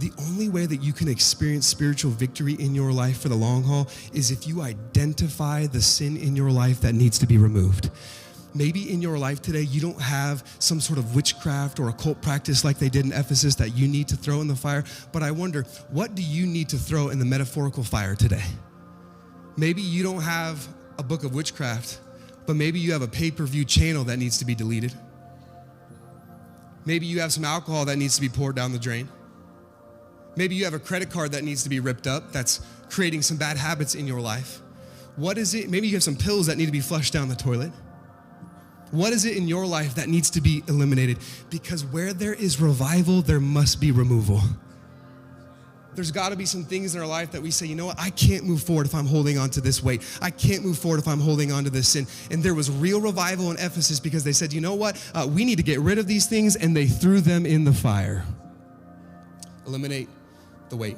The only way that you can experience spiritual victory in your life for the long haul is if you identify the sin in your life that needs to be removed. Maybe in your life today, you don't have some sort of witchcraft or occult practice like they did in Ephesus that you need to throw in the fire. But I wonder, what do you need to throw in the metaphorical fire today? Maybe you don't have a book of witchcraft, but maybe you have a pay-per-view channel that needs to be deleted. Maybe you have some alcohol that needs to be poured down the drain. Maybe you have a credit card that needs to be ripped up that's creating some bad habits in your life. What is it? Maybe you have some pills that need to be flushed down the toilet. What is it in your life that needs to be eliminated? Because where there is revival, there must be removal. There's got to be some things in our life that we say, you know what, I can't move forward if I'm holding on to this weight. I can't move forward if I'm holding on to this sin. And there was real revival in Ephesus because they said, you know what, we need to get rid of these things, and they threw them in the fire. Eliminate the weight.